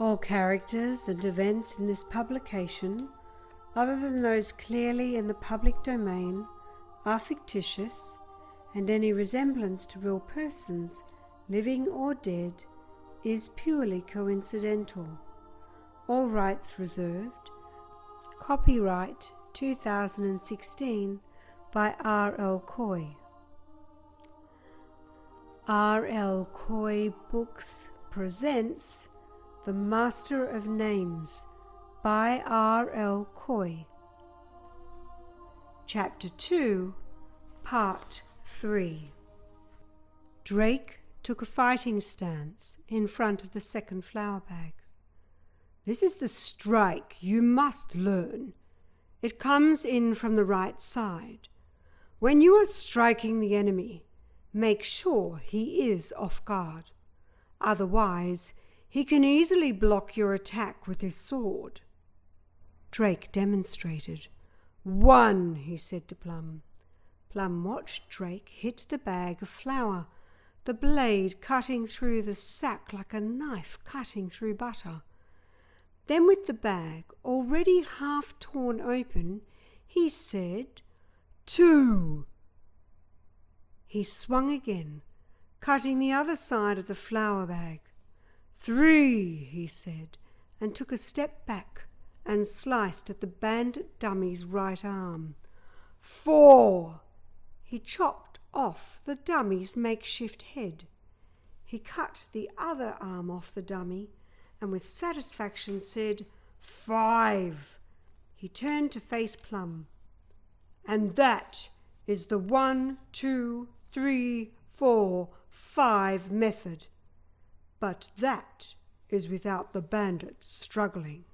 All characters and events in this publication, other than those clearly in the public domain, are fictitious, and any resemblance to real persons, living or dead, is purely coincidental. All rights reserved. Copyright 2016 by R.L. Coy. R.L. Coy Books presents The Master of Names by R.L. Coy. Chapter 2, Part 3. Drake took a fighting stance in front of the second flour bag. This is the strike you must learn. It comes in from the right side. When you are striking the enemy, make sure he is off guard. Otherwise, he can easily block your attack with his sword. Drake demonstrated. 1, he said to Plum. Plum watched Drake hit the bag of flour, the blade cutting through the sack like a knife cutting through butter. Then with the bag already half torn open, he said, 2. He swung again, cutting the other side of the flour bag. 3, he said, and took a step back and sliced at the bandit dummy's right arm. 4. He chopped off the dummy's makeshift head. He cut the other arm off the dummy and with satisfaction said, 5. He turned to face Plum. And that is the 1, 2, 3, 4, 5 method. But that is without the bandit struggling.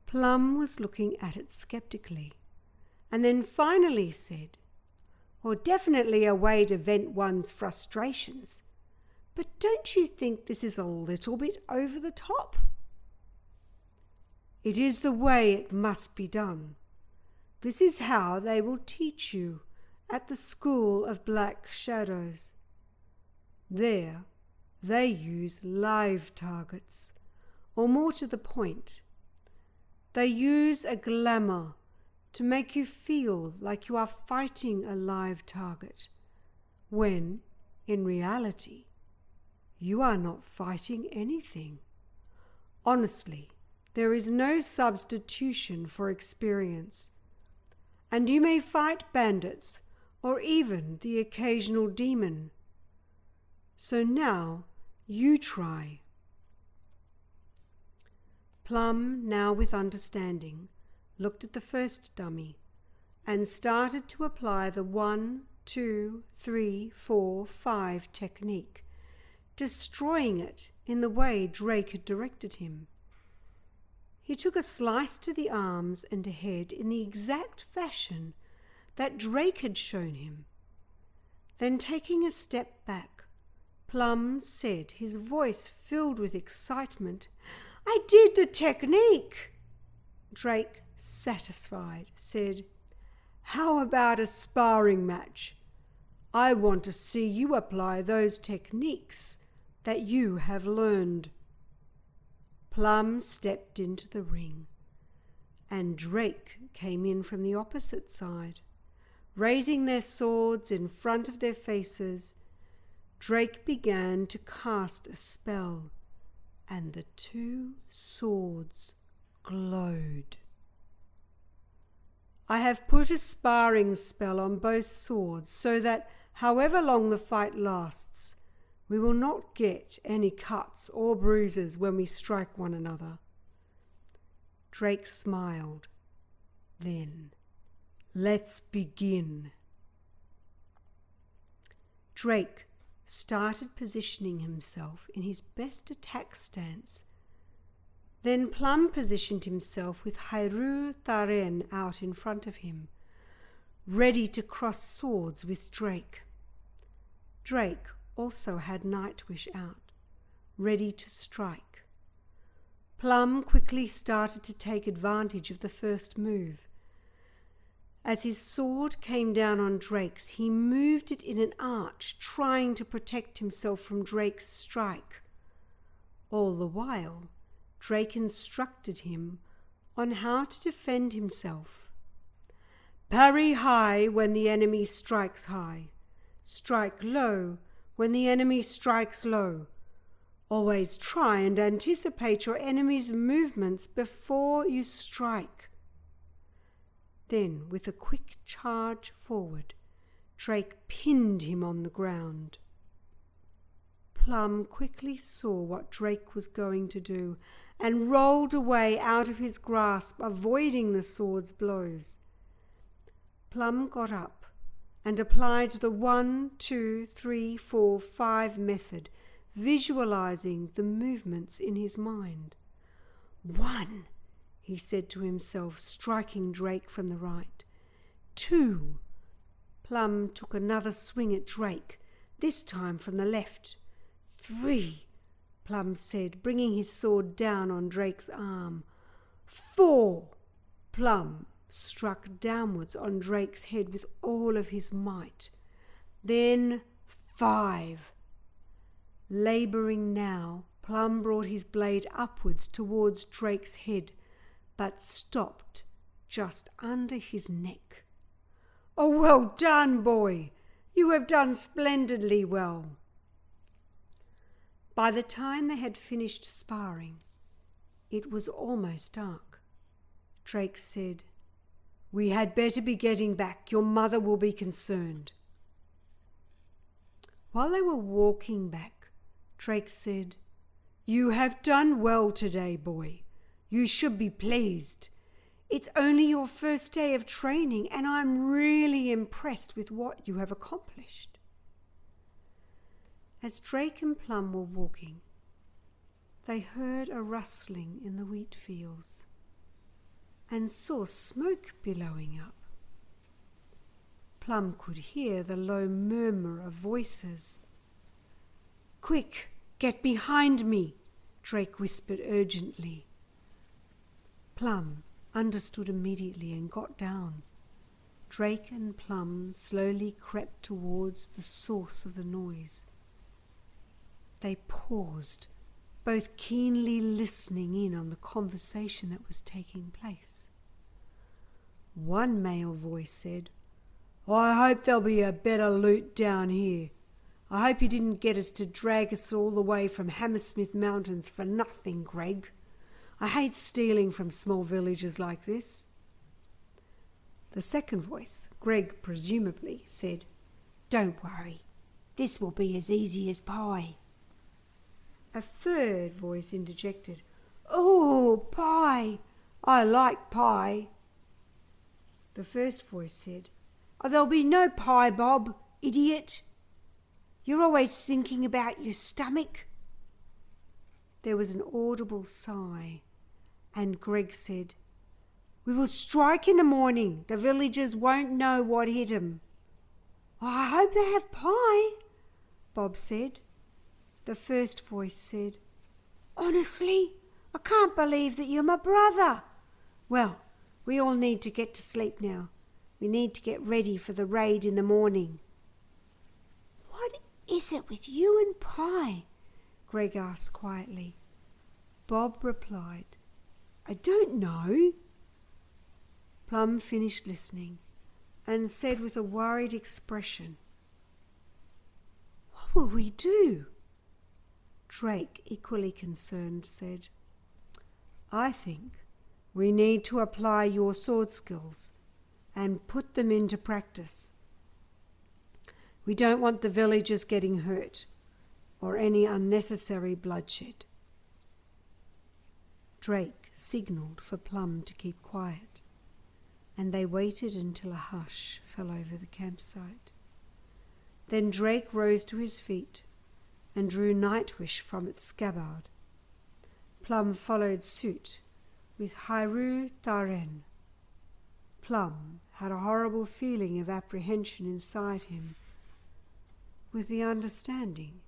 Plum was looking at it skeptically, and then finally said, Well, definitely a way to vent one's frustrations. But don't you think this is a little bit over the top? It is the way it must be done. This is how they will teach you at the School of Black Shadows. There, they use live targets, or more to the point, they use a glamour to make you feel like you are fighting a live target, when, in reality, you are not fighting anything. Honestly, there is no substitution for experience, and you may fight bandits or even the occasional demon. So now you try. Plum, now with understanding, looked at the first dummy and started to apply the 1, 2, 3, 4, 5 technique, destroying it in the way Drake had directed him. He took a slice to the arms and head in the exact fashion that Drake had shown him. Then taking a step back, Plum said, his voice filled with excitement, I did the technique. Drake, satisfied, said, How about a sparring match? I want to see you apply those techniques that you have learned. Plum stepped into the ring, and Drake came in from the opposite side. Raising their swords in front of their faces, Drake began to cast a spell, and the 2 swords glowed. I have put a sparring spell on both swords so that, however long the fight lasts, we will not get any cuts or bruises when we strike one another. Drake smiled. Then, let's begin. Drake started positioning himself in his best attack stance. Then Plum positioned himself with Hairu Taren out in front of him, ready to cross swords with Drake. Drake also had Nightwish out, ready to strike. Plum quickly started to take advantage of the first move. As his sword came down on Drake's, he moved it in an arch, trying to protect himself from Drake's strike. All the while, Drake instructed him on how to defend himself. Parry high when the enemy strikes high. Strike low when the enemy strikes low. Always try and anticipate your enemy's movements before you strike. Then, with a quick charge forward, Drake pinned him on the ground. Plum quickly saw what Drake was going to do and rolled away out of his grasp, avoiding the sword's blows. Plum got up and applied the 1, 2, 3, 4, 5 method, visualizing the movements in his mind. 1, he said to himself, striking Drake from the right. 2, Plum took another swing at Drake, this time from the left. 3, Plum said, bringing his sword down on Drake's arm. 4, Plum struck downwards on Drake's head with all of his might. Then 5. Labouring now, Plum brought his blade upwards towards Drake's head, but stopped just under his neck. "Oh, well done, boy! You have done splendidly well." By the time they had finished sparring, it was almost dark. Drake said, "We had better be getting back. Your mother will be concerned." While they were walking back, Drake said, "You have done well today, boy. You should be pleased. It's only your first day of training, and I'm really impressed with what you have accomplished." As Drake and Plum were walking, they heard a rustling in the wheat fields and saw smoke billowing up. Plum could hear the low murmur of voices. "Quick, get behind me," Drake whispered urgently. Plum understood immediately and got down. Drake and Plum slowly crept towards the source of the noise. They paused, both keenly listening in on the conversation that was taking place. One male voice said, "I hope there'll be a better loot down here. I hope you didn't get us to drag us all the way from Hammersmith Mountains for nothing, Greg. I hate stealing from small villages like this." The second voice, Greg presumably, said, "Don't worry, this will be as easy as pie." A third voice interjected, "Oh, pie! I like pie." The first voice said, "Oh, there'll be no pie, Bob, idiot. You're always thinking about your stomach." There was an audible sigh, and Greg said, "We will strike in the morning. The villagers won't know what hit 'em." "I hope they have pie," Bob said. The first voice said, "Honestly, I can't believe that you're my brother. Well, we all need to get to sleep now. We need to get ready for the raid in the morning." "What is it with you and pie?" Greg asked quietly. Bob replied, "I don't know." Plum finished listening and said with a worried expression, "What will we do?" Drake, equally concerned, said, "I think we need to apply your sword skills and put them into practice. We don't want the villagers getting hurt or any unnecessary bloodshed." Drake signalled for Plum to keep quiet, and they waited until a hush fell over the campsite. Then Drake rose to his feet and drew Nightwish from its scabbard. Plum followed suit with Hairu Taren. Plum had a horrible feeling of apprehension inside him, with the understanding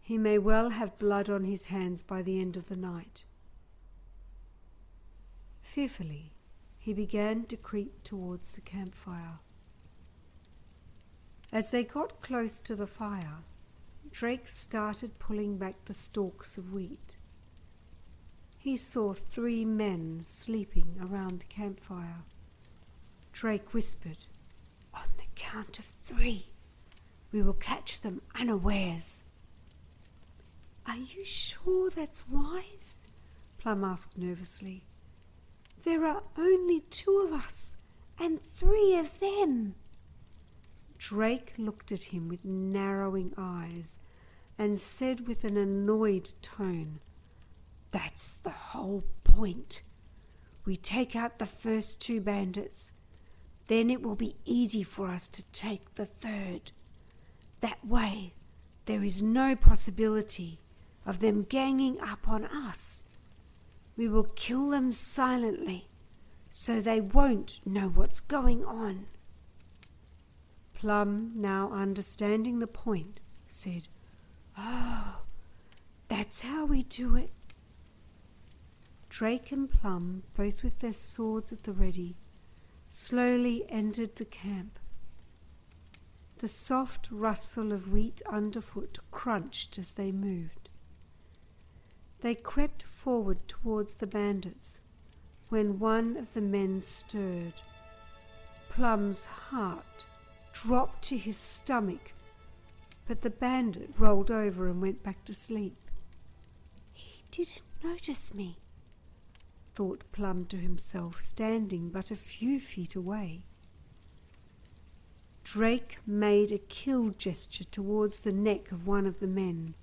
he may well have blood on his hands by the end of the night. Fearfully, he began to creep towards the campfire. As they got close to the fire, Drake started pulling back the stalks of wheat. He saw 3 men sleeping around the campfire. Drake whispered, "On the count of 3, we will catch them unawares." "Are you sure that's wise?" Plum asked nervously. "There are only 2 of us and 3 of them." Drake looked at him with narrowing eyes and said with an annoyed tone, "That's the whole point. We take out the first 2 bandits. Then it will be easy for us to take the 3rd. That way, there is no possibility of them ganging up on us. We will kill them silently, so they won't know what's going on." Plum, now understanding the point, said, "Oh, that's how we do it." Drake and Plum, both with their swords at the ready, slowly entered the camp. The soft rustle of wheat underfoot crunched as they moved. They crept forward towards the bandits when one of the men stirred. Plum's heart dropped to his stomach, but the bandit rolled over and went back to sleep. "He didn't notice me," thought Plum to himself, standing but a few feet away. Drake made a kill gesture towards the neck of one of the men.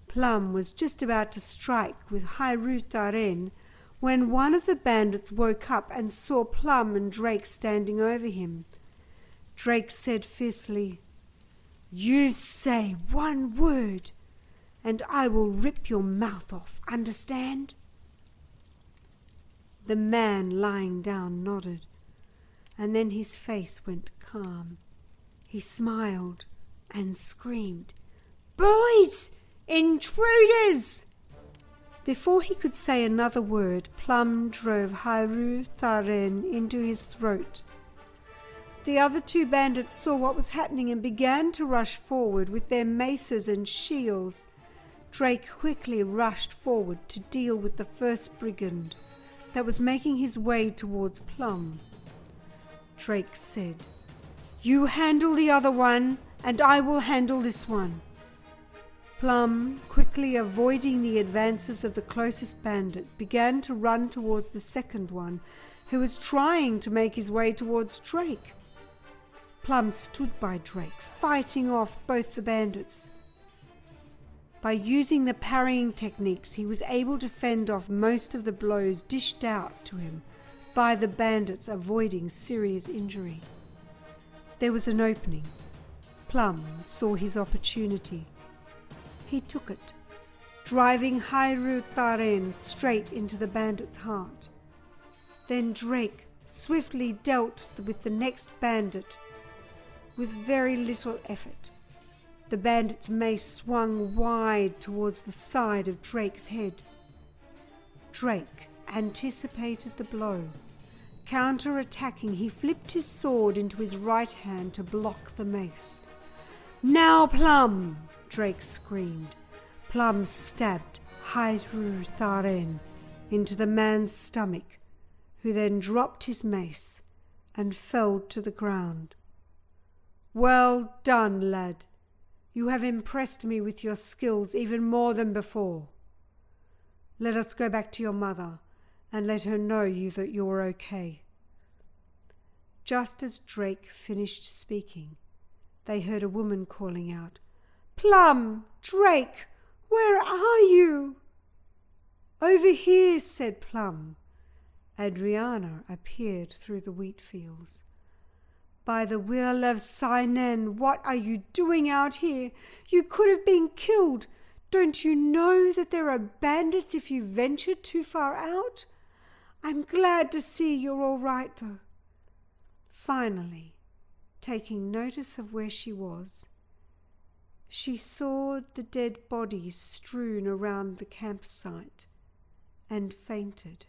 Plum was just about to strike with Hairutaren when one of the bandits woke up and saw Plum and Drake standing over him. Drake said fiercely, "You say one word, and I will rip your mouth off, understand?" The man lying down nodded, and then his face went calm. He smiled and screamed, "Boys! Intruders!" Before he could say another word, Plum drove Hairutaren into his throat. The other 2 bandits saw what was happening and began to rush forward with their maces and shields. Drake quickly rushed forward to deal with the first brigand that was making his way towards Plum. Drake said, "You handle the other one, and I will handle this one." Plum, quickly avoiding the advances of the closest bandit, began to run towards the second one, who was trying to make his way towards Drake. Plum stood by Drake, fighting off both the bandits. By using the parrying techniques, he was able to fend off most of the blows dished out to him by the bandits, avoiding serious injury. There was an opening. Plum saw his opportunity. He took it, driving Hairutaren straight into the bandit's heart. Then Drake swiftly dealt with the next bandit with very little effort. The bandit's mace swung wide towards the side of Drake's head. Drake anticipated the blow. Counter-attacking, he flipped his sword into his right hand to block the mace. "Now, Plum!" Drake screamed. Plum stabbed Hairutaren into the man's stomach, who then dropped his mace and fell to the ground. "Well done, lad. You have impressed me with your skills even more than before. Let us go back to your mother and let her know that you're okay." Just as Drake finished speaking, they heard a woman calling out, "Plum! Drake! Where are you?" "Over here," said Plum. Adriana appeared through the wheat fields. "By the will of Sinan, what are you doing out here? You could have been killed. Don't you know that there are bandits if you venture too far out? I'm glad to see you're all right, though." Finally, taking notice of where she was, she saw the dead bodies strewn around the campsite and fainted.